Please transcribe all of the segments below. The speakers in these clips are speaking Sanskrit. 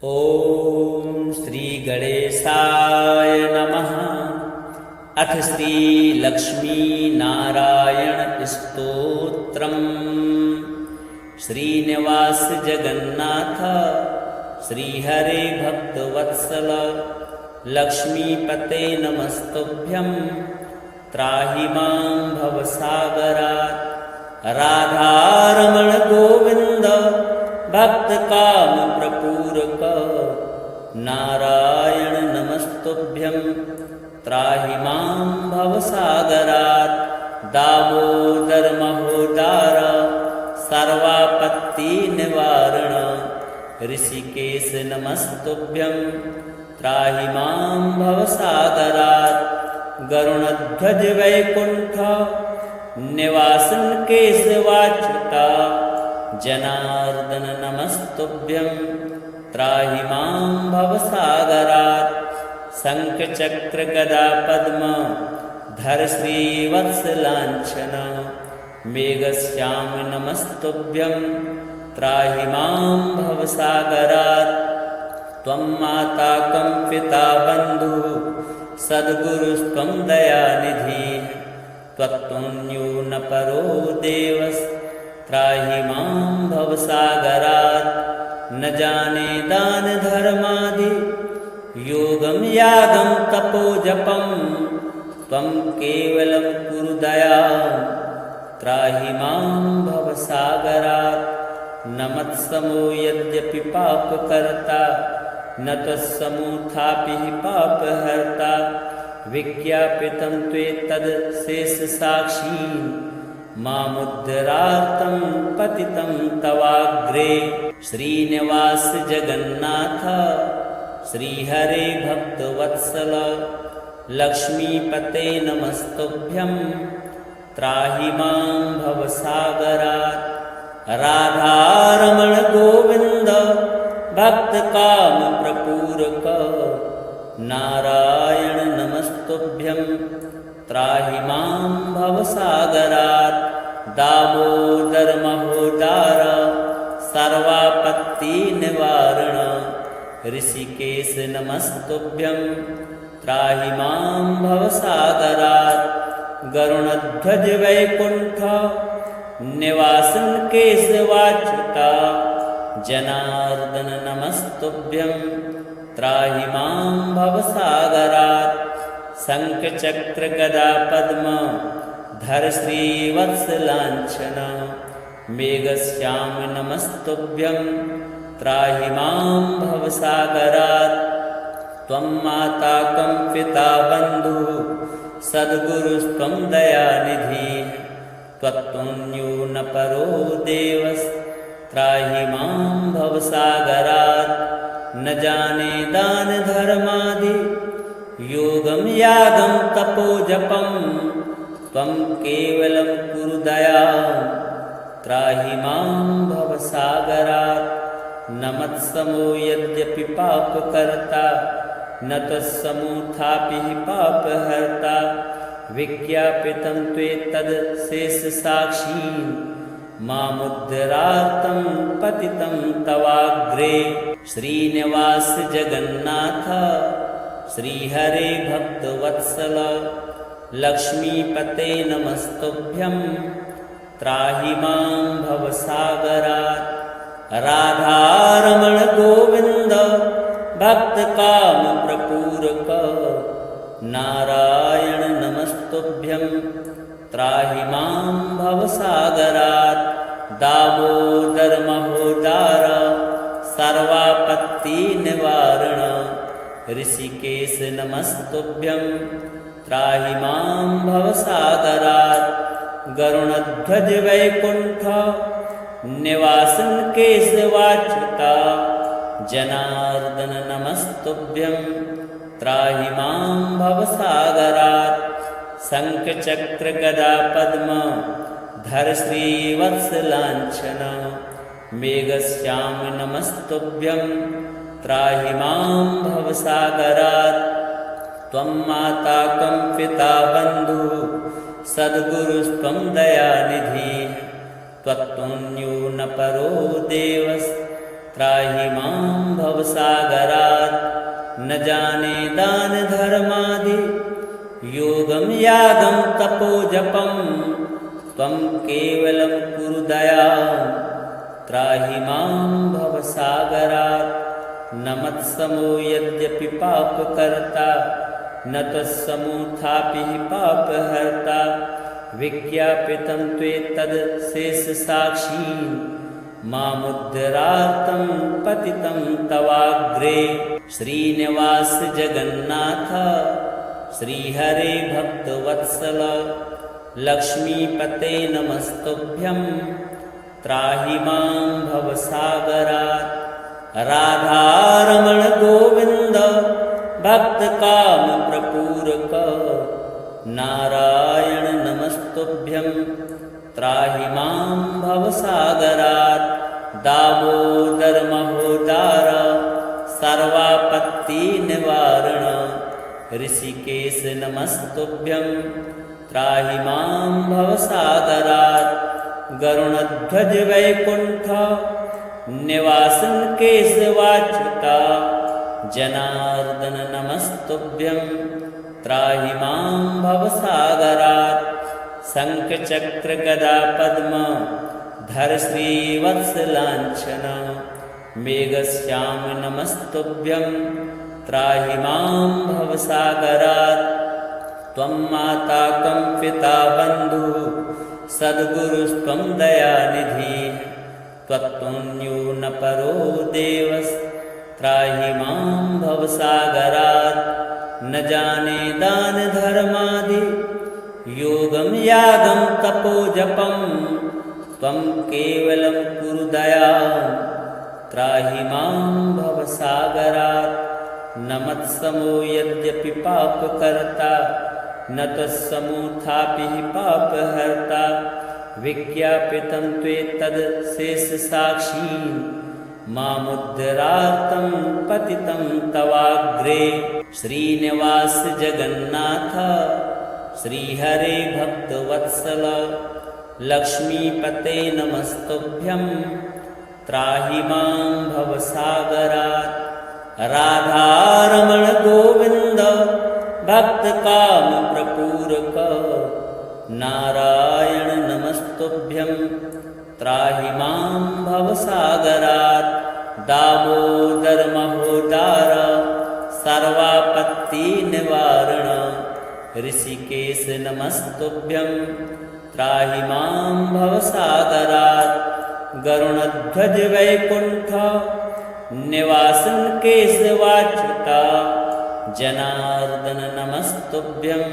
ॐ श्रीगणेशाय नमः। अथ श्रीलक्ष्मीनारायणस्तोत्रम्। श्रीनिवास जगन्नाथ श्रीहरे भक्तवत्सल लक्ष्मीपते नमस्तुभ्यं। त्राहि मां भवसागरात्। राधारमण गोविन्द भक्तकाम प्रपूरक नारायण नमस्तुभ्यं। त्राहि मां भवसागरात्। दामोदर महोदार सर्वापत्ति निवारण ऋषिकेश नमस्तुभ्यं। त्राहि मां भवसागरात्। गरुणध्वज वैकुण्ठ निवासन केशवाच्युता जनार्दन नमस्तुभ्यं। त्राहि मां भवसागरात्। शङ्खचक्र गदा पद्म धर श्रीवत्सलाञ्छन मेघश्याम नमस्तुभ्यं। त्राहि मां भवसागरात्। त्वं माता कं पिता बन्धुः सद्गुरुस्त्वं दयानिधिः। त्वत्तुल्यो न परो देवस्। त्राहि मां भवसागरात्। न जाने दान धर्मादि योगं यागं तपो जपं। त्वं केवलं कुरु दयां। त्राहि मां भवसागरात्। न मत्समो यद्यपि पापकर्ता न त्वत्समोऽथापि पापहर्ता। विज्ञापितं त्वेतद् शेषसाक्षी मामुद्धरार्तं पतितं तवाग्रे। श्रीनिवास जगन्नाथ श्रीहरे भक्तवत्सल लक्ष्मीपते नमस्तुभ्यं। त्राहि मां भवसागरात्। राधारमण गोविन्द भक्तकाम प्रपूरक नारायण नमस्तुभ्यं। त्राहि मां भवसागरात्। दामोदर महोदार सर्वापत्ति निवारण ऋषिकेश नमस्तुभ्यं। त्राहि मां भवसागरात्। गरुणध्वज वैकुण्ठ निवासन केशवाच्युता जनार्दन नमस्तुभ्यं। त्राहि मां भवसागरात्। शङ्खचक्र गदा पद्म धर श्रीवत्सलाञ्छन मेघश्याम नमस्तुभ्यं। त्राहि मां भवसागरात्। त्वं माता कं पिता बन्धुः सद्गुरुस्त्वं दयानिधिः। त्वत्तुल्यो न परो देवस्। त्राहि मां भवसागरात्। न जाने दान धर्मादि योगं यागं तपो जपं। त्वं केवलं कुरु दयां। त्राहि मां भवसागरात्। न मत्समो यद्यपि पापकर्ता न त्वत्समोऽथापि पापहर्ता। विज्ञापितं त्वेतद् शेषसाक्षी मामुद्धरार्तं पतितं तवाग्रे। श्रीनिवास जगन्नाथ श्रीहरे भक्तवत्सल लक्ष्मीपते नमस्तुभ्यं। त्राहि मां भवसागरात्। राधारमण गोविन्द भक्तकाम प्रपूरक नारायण नमस्तुभ्यं। त्राहि मां भवसागरात्। दामोदर महोदार सर्वापत्ति निवारण ऋषिकेश नमस्तुभ्यं। त्राहि मां भवसागरात्। गरुणध्वज वैकुण्ठ निवासन केशवाच्युता जनार्दन नमस्तुभ्यं। त्राहि मां भवसागरात्। शङ्खचक्र गदा पद्म धर श्रीवत्सलाञ्छन मेघश्याम नमस्तुभ्यं। त्राहि मां भवसागरात्। त्वं माता कं पिता बन्धुः सद्गुरुस्त्वं दयानिधिः। त्वत्तुल्यो न परो देवस्। त्राहि मां भवसा जाने दान धर्मादि योगं यागं तपो जपं त्वं केवलं कुरु दयां त्राहि मां भवसागरात् न मत्समो यद्यपि पापकर्ता न त्वत्समोऽथापि हि पापहर्ता विज्ञापितं त्वेतद् शेषसाक्षी मामुद्धरार्तं पतितं तवाग्रे श्रीनिवास जगन्नाथ श्रीहरे भक्तवत्सल लक्ष्मीपते नमस्तुभ्यं त्राहि मां भवसागरात् राधारमण गोविन्द भक्तकामप्रपूरक नारायण नमस्तुभ्यं त्राहि मां भवसागरात् दामोदर महोदार सर्वापत्तिनिवारण ऋषिकेश नमस्तुभ्यं त्राहि मां भवसागरात् गरुणध्वज वैकुण्ठ निवासन केशवाच्युता जनार्दन नमस्तुभ्यं त्राहि मां भवसागरात् शङ्खचक्र गदा पद्म धर श्रीवत्सलाञ्छन मेघश्याम नमस्तुभ्यं त्राहि मां भवसागरात् त्वं माता कं पिता बन्धुः सद्गुरुस्त्वं दयानिधिः त्वत्तुल्यो न परो देवस्त्राहि मां भवसागरात् न जाने दान धर्मादि योगं यागं तपो जपं त्वं केवलं कुरु दयां त्राहि मां भवसागरात् न मत्समो यद्यपि पापकर्ता न त्वत्समोऽथापि हि पापहर्ता विज्ञापितं त्वेतद् शेषसाक्षी मामुद्धरार्तं पतितं तवाग्रे श्रीनिवास जगन्नाथ श्रीहरे भक्तवत्सल लक्ष्मीपते नमस्तुभ्यं त्राहि मां भवसागरात् राधारमण गोविन्द भक्तकामप्रपूरक नारायण नमस्तुभ्यं त्राहि मां भवसागरात् दामोदर महोदार सर्वापत्तिनिवारण ऋषिकेश नमस्तुभ्यं त्राहि मां भवसागरात् गरुणध्वज वैकुण्ठ निवासन केशवाच्युता जनार्दन नमस्तुभ्यं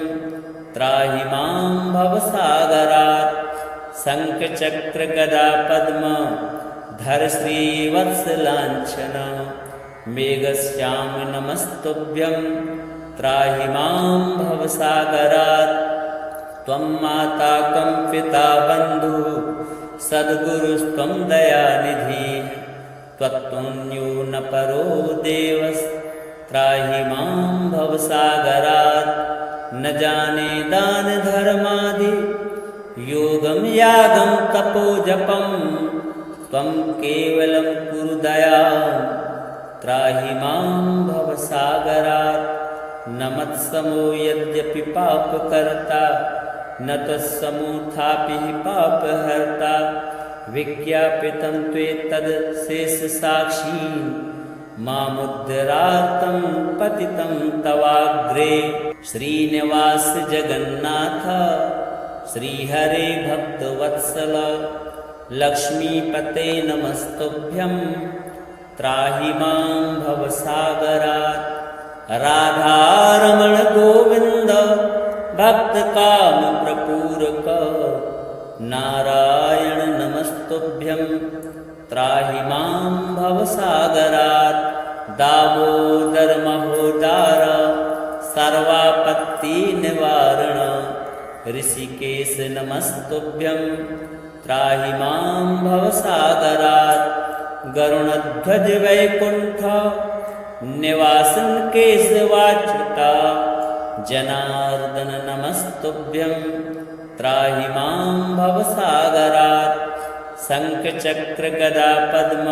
त्राहि मां भवसागरात् शङ्खचक्र गदा पद्म धर श्रीवत्सलाञ्छन मेघश्याम नमस्तुभ्यं त्राहि मां भवसागरात् त्वं माता कं पिता बन्धुः सद्गुरुस्त्वं दयानिधिः त्वत्तुल्यो न परो देवस्त्राहि मां भवसागरात् न जाने दान धर्मादि योगं यागं तपो जपं त्वं केवलं कुरु दयां त्राहि मां भवसागरात् न मत्समो यद्यपि पापकर्ता न त्वत्समोऽथापि हि पापहर्ता विज्ञापितं त्वेतद् शेषसाक्षी मामुद्धरार्तं पतितं तवाग्रे श्रीनिवास जगन्नाथ श्रीहरे भक्तवत्सल लक्ष्मीपते नमस्तुभ्यं त्राहि मां भवसागरात् राधारमण गोविन्द भक्तकामप्रपूरक नारायण नमस्तुभ्यं त्राहि मां भवसागरात् दामोदर महोदार सर्वापत्तिनिवारण ऋषिकेश नमस्तुभ्यं त्राहि मां भवसागरात् गरुणध्वज वैकुण्ठ निवासन केशवाच्युता जनार्दन नमस्तुभ्यं त्राहि मां भवसागरात् शङ्खचक्र गदा पद्म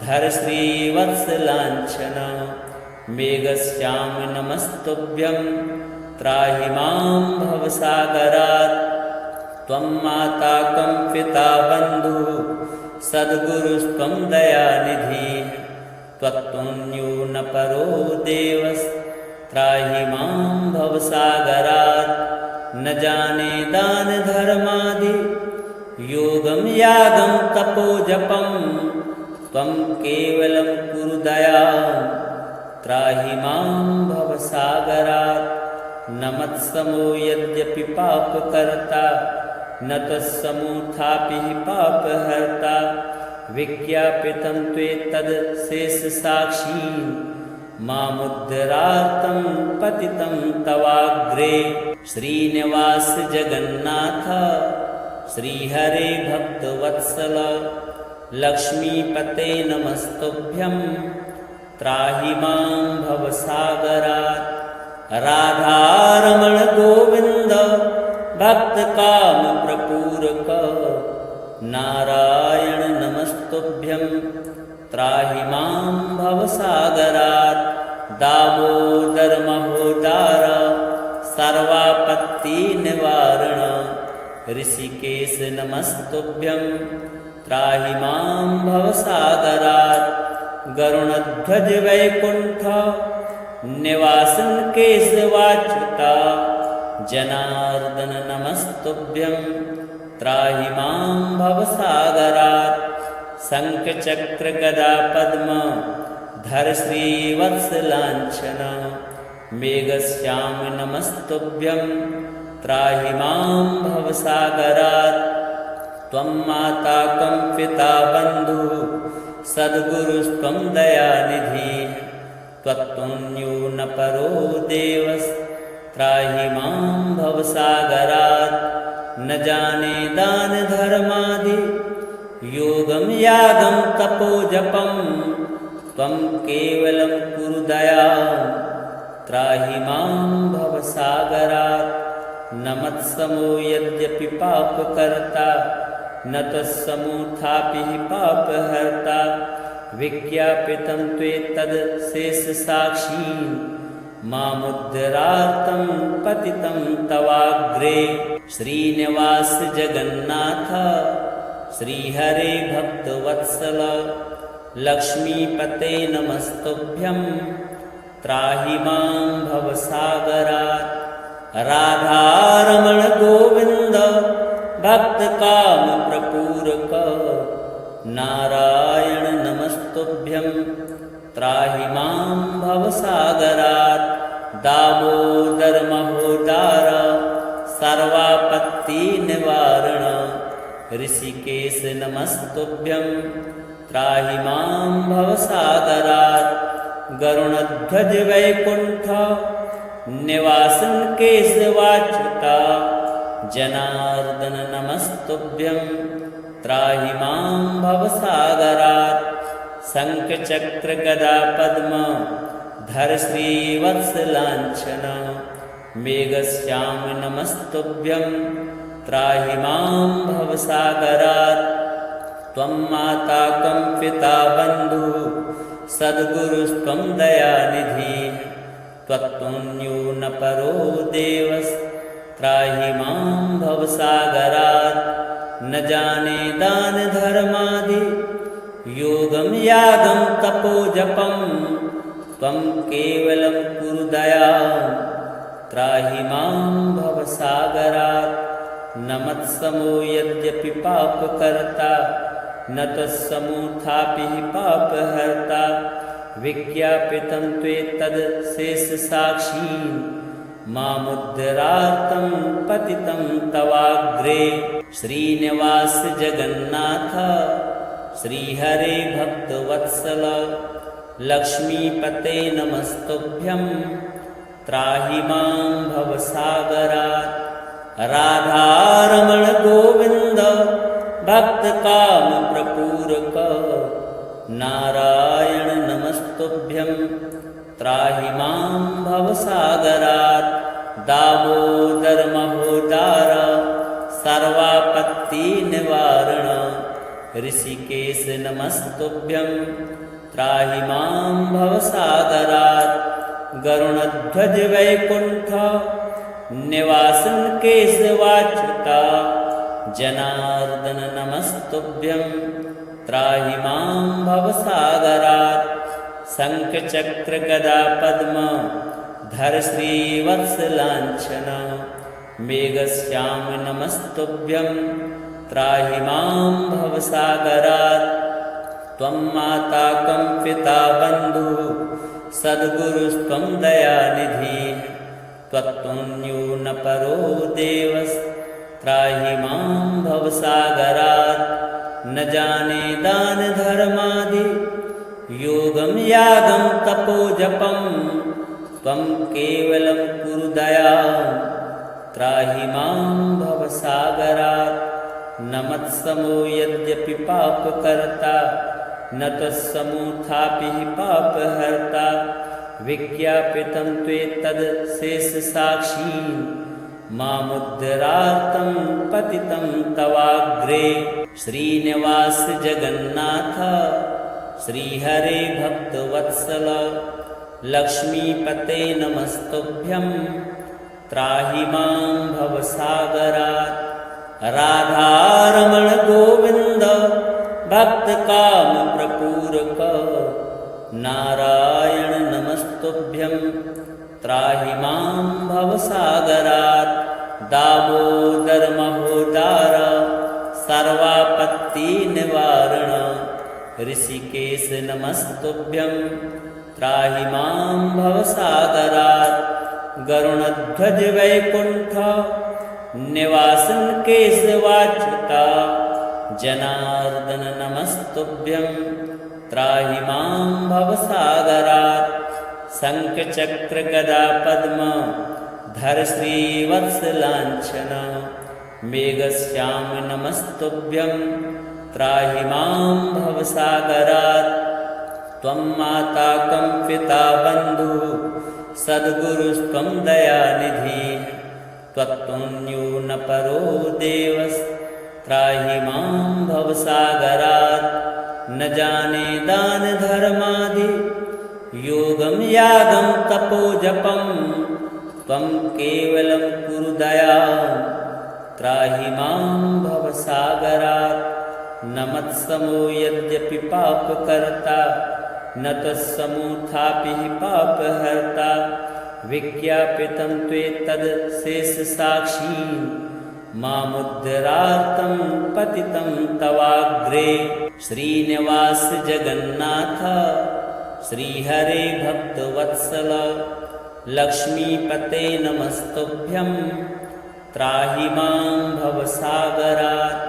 धर श्रीवत्सलाञ्छन मेघश्याम नमस्तुभ्यं त्राहि मां भवसागरात् त्वं माता कं पिता बन्धुः सद्गुरुस्त्वं दयानिधिः त्वत्तुल्यो न परो देवस्त्राहि मां भवसागरात् न जाने दानधर्मादि योगं यागं तपोजपं त्वं केवलं कुरु दयां त्राहि मां भवसागरात् न मत्समो यद्यपि पापकर्ता न तत्समोऽथापि पापहर्ता विज्ञापितं त्वेतदशेषसाक्षी मामुद्धरार्तं पतितं तवाग्रे श्रीनिवास जगन्नाथ श्रीहरे भक्तवत्सल लक्ष्मीपते नमस्तुभ्यं त्राहि मां भवसागरात् राधारमण गोविन्द भक्तकामप्रपूरक नारायण नमस्तुभ्यं त्राहि मां भवसागरात् दामोदर महोदार सर्वापत्तिनिवारण ऋषिकेश नमस्तुभ्यं त्राहि मां भवसागरात् गरुणध्वज वैकुण्ठ निवासन केशवाच्युता जनार्दन नमस्तुभ्यं त्राहि मां भवसागरात् शङ्खचक्र गदा पद्म धर श्रीवत्सलाञ्छन मेघश्याम नमस्तुभ्यं त्राहि मां भवसागरात् त्वं माता कं पिता बन्धुः सद्गुरुस्त्वं दयानिधिः त्वत्तुल्यो न परो देवस्त्राहि मां भवसागरात् न जाने दानधर्मादि योगं यागं तपोजपं त्वं केवलं कुरु दयां त्राहि मां भवसागरात् न मत्समो यद्यपि पापकर्ता न तत्समोऽथापि पापहर्ता विज्ञापितं त्वेतदशेषसाक्षी मामुद्धरार्तं पतितं तवाग्रे श्रीनिवास जगन्नाथ श्रीहरे भक्तवत्सल लक्ष्मीपते नमस्तुभ्यं त्राहि मां भवसागरात् राधारमण गोविन्द भक्तकामप्रपूरक नारायण नमस्तुभ्यं त्राहि मां भवसागरात् दामोदर महोदार सर्वापत्तिनिवारण ऋषिकेश नमस्तुभ्यं त्राहि मां भवसागरात् गरुणध्वज वैकुण्ठ निवासन केशवाच्युता जनार्दन नमस्तुभ्यं त्राहि मां भवसागरात् शङ्खचक्र गदा पद्म धर श्रीवत्सलाञ्छन मेघश्याम नमस्तुभ्यं त्राहि मां भवसागरात् त्वं माता कं पिता बन्धुः सद्गुरुस्त्वं दयानिधिः त्वत्तुल्यो न परो देवस्त्राहि मां भवसागरात् न जाने दानधर्मादि योगं यागं तपोजपं त्वं केवलं कुरु दयां त्राहि मां भवसागरात् न मत्समो यद्यपि पापकर्ता न तत्समोऽथापि पापहर्ता विज्ञापितं त्वेतदशेषसाक्षी मामुद्धरार्तं पतितं तवाग्रे श्रीनिवास जगन्नाथ श्रीहरे भक्तवत्सल लक्ष्मीपते नमस्तुभ्यं त्राहि मां भवसागरात् राधारमण गोविन्द भक्तकामप्रपूरक नारायण नमस्तुभ्यं त्राहि मां भवसागरात् दामोदर महोदार सर्वापत्तिनिवारण ऋषिकेश नमस्तुभ्यं त्राहि मां भवसागरात् गरुणध्वज वैकुण्ठ निवासन केशवाच्युता जनार्दन नमस्तुभ्यं त्राहि मां भवसागरात् शङ्खचक्र गदा पद्म धर श्रीवत्सलाञ्छन मेघश्याम नमस्तुभ्यं त्राहि मां भवसागरात् त्वं माता कं पिता बन्धुः सद्गुरुस्त्वं दयानिधिः त्वत्तुल्यो न परो देवस्त्राहि मां भवसागरात् न जाने दानधर्मादि योगं यागं तपोजपं त्वं केवलं कुरु दयां त्राहि मां भवसागरात् न मत्समो यद्यपि पापकर्ता न त्वत्समोऽथापि हि पापहर्ता विज्ञापितं त्वेतदशेषसाक्षी मामुद्धरार्तं पतितं तवाग्रे श्रीनिवास जगन्नाथ श्रीहरे भक्तवत्सल लक्ष्मीपते नमस्तुभ्यं त्राहि मां भवसागरात् राधारमण गोविन्द भक्तकामप्रपूरक नारायण नमस्तुभ्यं त्राहि मां भवसागरात् दामोदर महोदार सर्वापत्तिनिवारण ऋषिकेश नमस्तुभ्यं त्राहि मां भवसागरात् गरुणध्वज वैकुण्ठ निवासन केशवाच्युता जनार्दन नमस्तुभ्यं त्राहि मां भवसागरात् शङ्खचक्र गदा पद्म धर श्रीवत्सलाञ्छन मेघश्याम नमस्तुभ्यं त्राहि मां भवसागरात् त्वं माता कं पिता बन्धुः सद्गुरुस्त्वं दयानिधिः त्वत्तुल्यो न परो देवस्त्राहि मां भवसागरात् न जाने दानधर्मादि योगं यागं तपोजपं त्वं केवलं कुरु दयां त्राहि मां भवसागरात् न मत्समो यद्यपि पापकर्ता न त्वत्समोऽथापि हि पापहर्ता विज्ञापितं त्वेतदशेषसाक्षी मामुद्धरार्तं पतितं तवाग्रे श्रीनिवास जगन्नाथ श्रीहरे भक्तवत्सल लक्ष्मीपते नमस्तुभ्यं त्राहि मां भवसागरात्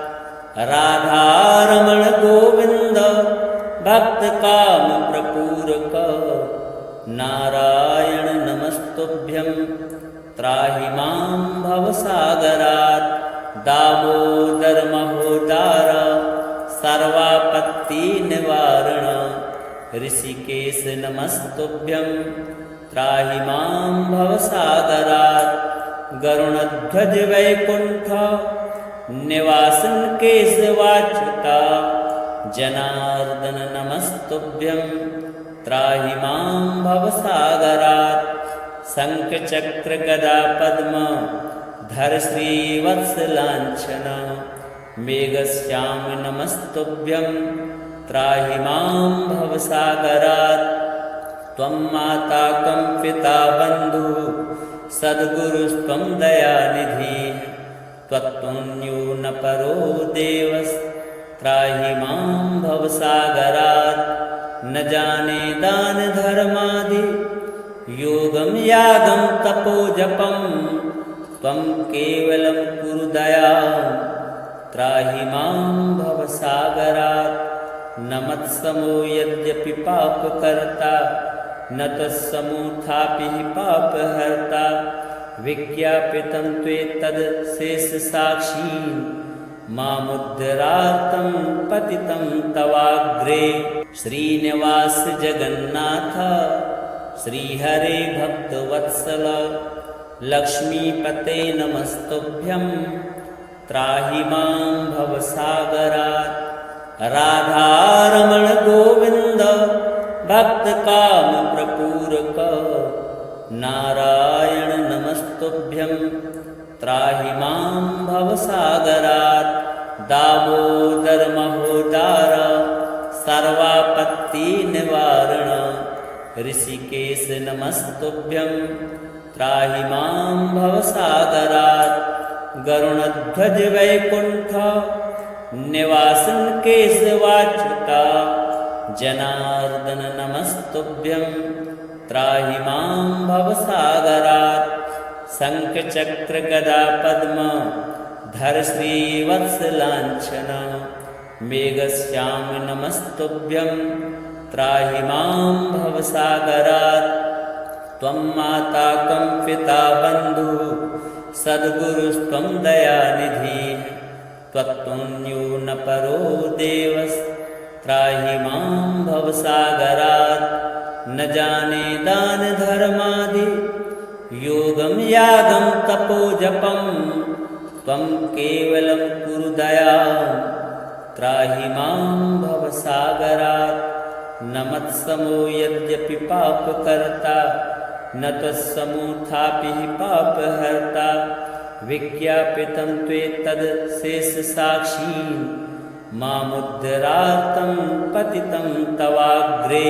राधारमण गोविन्द भक्तकामप्रपूरक नारायण नमस्तुभ्यं त्राहि मां भवसागरात् दामोदर महोदार सर्वापत्तिनिवारण ऋषिकेश नमस्तुभ्यं त्राहि मां भवसागरात् गरुणध्वज वैकुण्ठ निवासन केशवाच्युता जनार्दन नमस्तुभ्यं त्राहि मां भवसागरात् शङ्खचक्र गदा पद्म धर श्रीवत्सलाञ्छन मेघश्याम नमस्तुभ्यं त्राहि मां भवसागरात् त्वं माता कं पिता बन्धुः सद्गुरुस्त्वं दयानिधिः त्वत्तुल्यो न परो देवस्त्राहि मां भवसागरात् न जाने दानधर्मादि योगं यागं तपोजपं त्वं केवलं कुरु दयां त्राहि मां भवसागरात् न मत्समो यद्यपि पापकर्ता न तत्समोऽथापि हि पापहर्ता विज्ञापितं त्वेतदशेषसाक्षी मामुद्धरार्तं पतितं तवाग्रे श्रीनिवास जगन्नाथ श्रीहरे भक्तवत्सल लक्ष्मीपते नमस्तुभ्यं त्राहि मां भवसागरात् राधारमण गोविन्द भक्तकामप्रपूरक नारायण नमस्तुभ्यं त्राहि मां भवसागरात् दामोदर महोदार सर्वापत्तिनिवारण ऋषिकेश नमस्तुभ्यं त्राहि मां भवसागरात् गरुणध्वज वैकुण्ठ निवासन केशवाच्युता जनार्दन नमस्तुभ्यं त्राहि मां भवसागरात् शङ्खचक्र गदा पद्म धर श्रीवत्सलाञ्छन मेघश्याम नमस्तुभ्यं त्राहि मां भवसागरात् त्वं माता कं पिता बन्धुः सद्गुरुस्त्वं दयानिधिः त्वत्तुल्यो न परो देवस्त्राहि मां भवसागरात् न जाने दान धर्मादि योगं यागं तपो जपं त्वं केवलं कुरु दयां त्राहि मां भवसागरात् न मत्समो यद्यपि पापकर्ता न त्वत्समोऽथापि पापहर्ता विज्ञापितं त्वेतद् शेषसाक्षी मामुद्धरार्तं पतितं तवाग्रे।